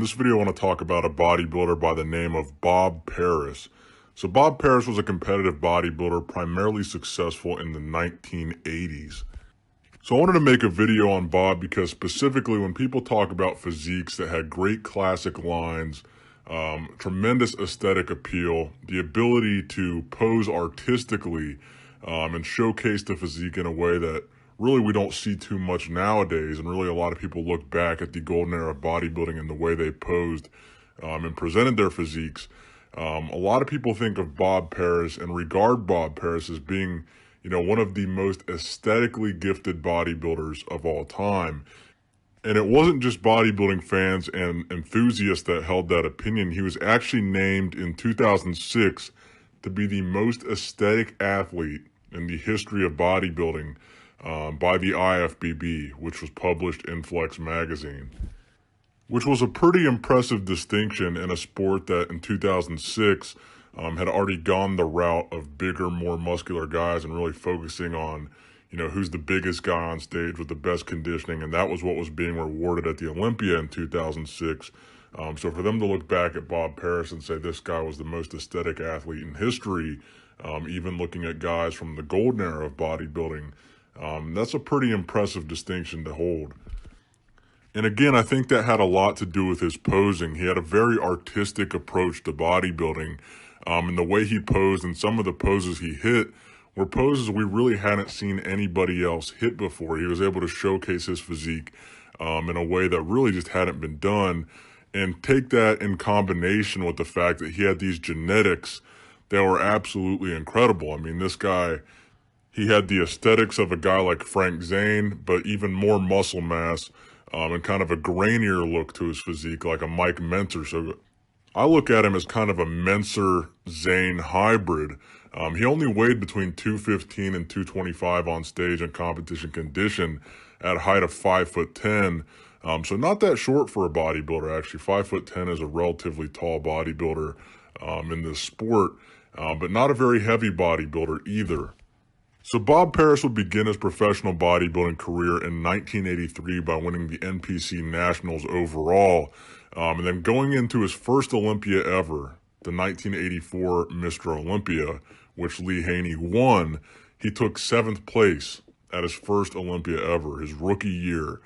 In this video, I want to talk about a bodybuilder by the name of Bob Paris. So Bob Paris was a competitive bodybuilder, primarily successful in the 1980s. So I wanted to make a video on Bob because specifically when people talk about physiques that had great classic lines, tremendous aesthetic appeal, the ability to pose artistically, and showcase the physique in a way that really we don't see too much nowadays, and really a lot of people look back at the golden era of bodybuilding and the way they posed and presented their physiques. A lot of people think of Bob Paris and regard Bob Paris as being, one of the most aesthetically gifted bodybuilders of all time. And it wasn't just bodybuilding fans and enthusiasts that held that opinion. He was actually named in 2006 to be the most aesthetic athlete in the history of bodybuilding by the IFBB, which was published in Flex magazine, which was a pretty impressive distinction in a sport that in 2006 had already gone the route of bigger, more muscular guys and really focusing on, who's the biggest guy on stage with the best conditioning. And that was what was being rewarded at the Olympia in 2006. So for them to look back at Bob Paris and say this guy was the most aesthetic athlete in history, even looking at guys from the golden era of bodybuilding, that's a pretty impressive distinction to hold. And again, I think that had a lot to do with his posing. He had a very artistic approach to bodybuilding, and the way he posed and some of the poses he hit were poses we really hadn't seen anybody else hit before. He was able to showcase his physique in a way that really just hadn't been done, and take that in combination with the fact that he had these genetics that were absolutely incredible. I mean, this guy, he had the aesthetics of a guy like Frank Zane, but even more muscle mass and kind of a grainier look to his physique, like a Mike Mentzer. So I look at him as kind of a Mentzer-Zane hybrid. He only weighed between 215 and 225 on stage in competition condition at a height of 5'10". So not that short for a bodybuilder, actually. 5'10" is a relatively tall bodybuilder in this sport, but not a very heavy bodybuilder either. So Bob Paris would begin his professional bodybuilding career in 1983 by winning the NPC Nationals overall, and then going into his first Olympia ever, the 1984 Mr. Olympia, which Lee Haney won. He took 7th place at his first Olympia ever, his rookie year.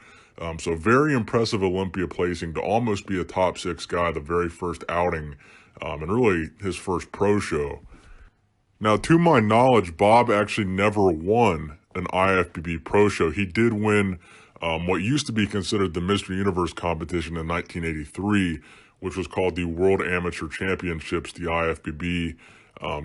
So very impressive Olympia placing to almost be a top 6 guy the very first outing, and really his first pro show. Now, to my knowledge, Bob actually never won an IFBB Pro Show. He did win what used to be considered the Mr. Universe competition in 1983, which was called the World Amateur Championships, the IFBB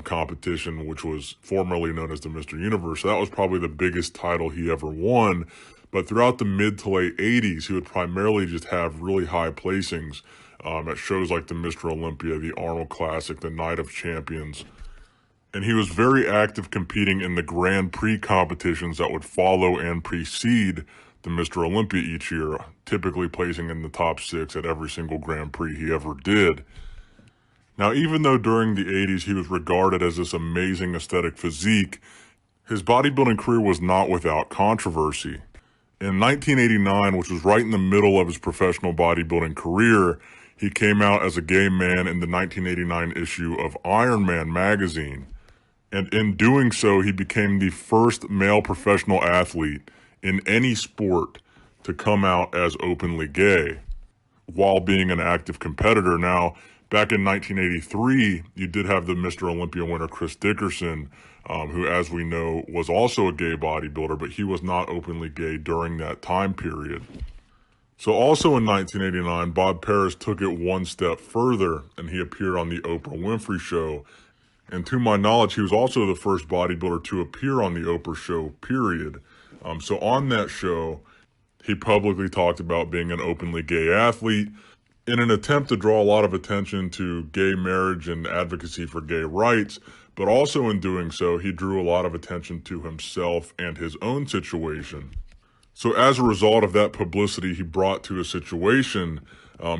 competition, which was formerly known as the Mr. Universe. So that was probably the biggest title he ever won. But throughout the mid to late 80s, he would primarily just have really high placings at shows like the Mr. Olympia, the Arnold Classic, the Night of Champions. And he was very active competing in the Grand Prix competitions that would follow and precede the Mr. Olympia each year, typically placing in the top 6 at every single Grand Prix he ever did. Now, even though during the 80s he was regarded as this amazing aesthetic physique, his bodybuilding career was not without controversy. In 1989, which was right in the middle of his professional bodybuilding career, he came out as a gay man in the 1989 issue of Iron Man magazine. And in doing so, he became the first male professional athlete in any sport to come out as openly gay while being an active competitor. Now, back in 1983, you did have the Mr. Olympia winner, Chris Dickerson, who, as we know, was also a gay bodybuilder, but he was not openly gay during that time period. So also in 1989, Bob Paris took it one step further, and he appeared on the Oprah Winfrey Show. And to my knowledge, he was also the first bodybuilder to appear on the Oprah Show, period. So on that show, he publicly talked about being an openly gay athlete in an attempt to draw a lot of attention to gay marriage and advocacy for gay rights. But also in doing so, he drew a lot of attention to himself and his own situation. So as a result of that publicity he brought to his situation,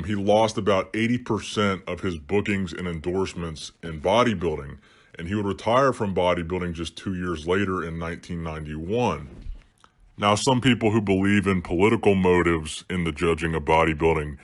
he lost about 80% of his bookings and endorsements in bodybuilding, and he would retire from bodybuilding just 2 years later in 1991. Now, some people who believe in political motives in the judging of bodybuilding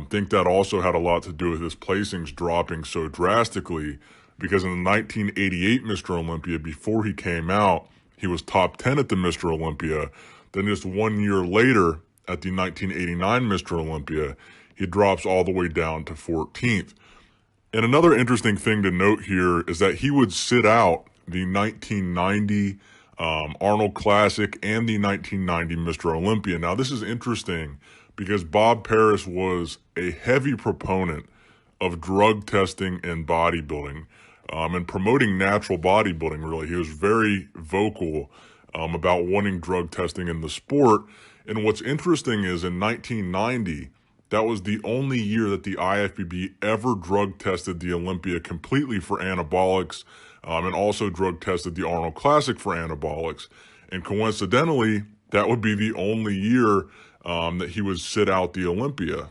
Think that also had a lot to do with his placings dropping so drastically, because in the 1988 Mr. Olympia, before he came out, he was top 10 at the Mr. Olympia. Then just 1 year later, at the 1989 Mr. Olympia, he drops all the way down to 14th. And another interesting thing to note here is that he would sit out the 1990 Arnold Classic and the 1990 Mr. Olympia. Now, this is interesting because Bob Paris was a heavy proponent of drug testing and bodybuilding, and promoting natural bodybuilding, really. He was very vocal about wanting drug testing in the sport. And what's interesting is in 1990, that was the only year that the IFBB ever drug tested the Olympia completely for anabolics, and also drug tested the Arnold Classic for anabolics. And coincidentally, that would be the only year that he would sit out the Olympia.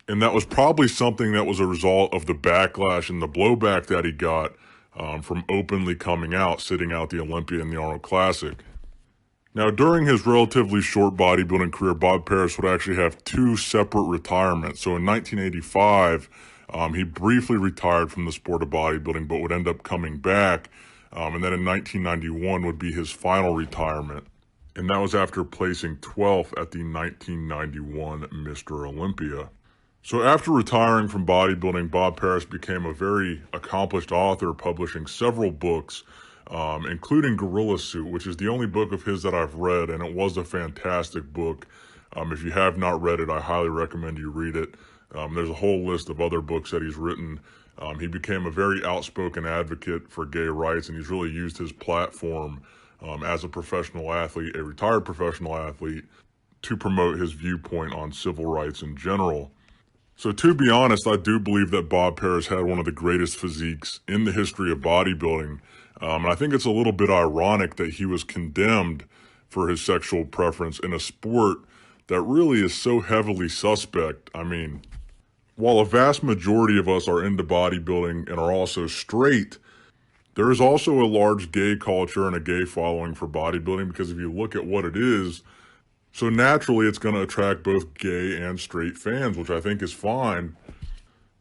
And that was probably something that was a result of the backlash and the blowback that he got from openly coming out, sitting out the Olympia and the Arnold Classic. Now, during his relatively short bodybuilding career, Bob Paris would actually have two separate retirements. So in 1985, he briefly retired from the sport of bodybuilding, but would end up coming back. And then in 1991 would be his final retirement. And that was after placing 12th at the 1991 Mr. Olympia. So after retiring from bodybuilding, Bob Paris became a very accomplished author, publishing several books, including Gorilla Suit, which is the only book of his that I've read, and it was a fantastic book. If you have not read it, I highly recommend you read it. There's a whole list of other books that he's written. He became a very outspoken advocate for gay rights, and he's really used his platform as a professional athlete, a retired professional athlete, to promote his viewpoint on civil rights in general. So to be honest, I do believe that Bob Paris had one of the greatest physiques in the history of bodybuilding. And I think it's a little bit ironic that he was condemned for his sexual preference in a sport that really is so heavily suspect. I mean, while a vast majority of us are into bodybuilding and are also straight, there is also a large gay culture and a gay following for bodybuilding, because if you look at what it is, so naturally it's going to attract both gay and straight fans, which I think is fine.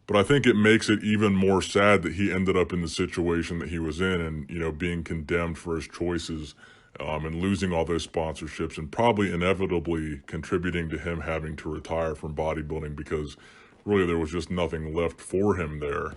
But I think it makes it even more sad that he ended up in the situation that he was in, and, you know, being condemned for his choices, and losing all those sponsorships, and probably inevitably contributing to him having to retire from bodybuilding, because really there was just nothing left for him there.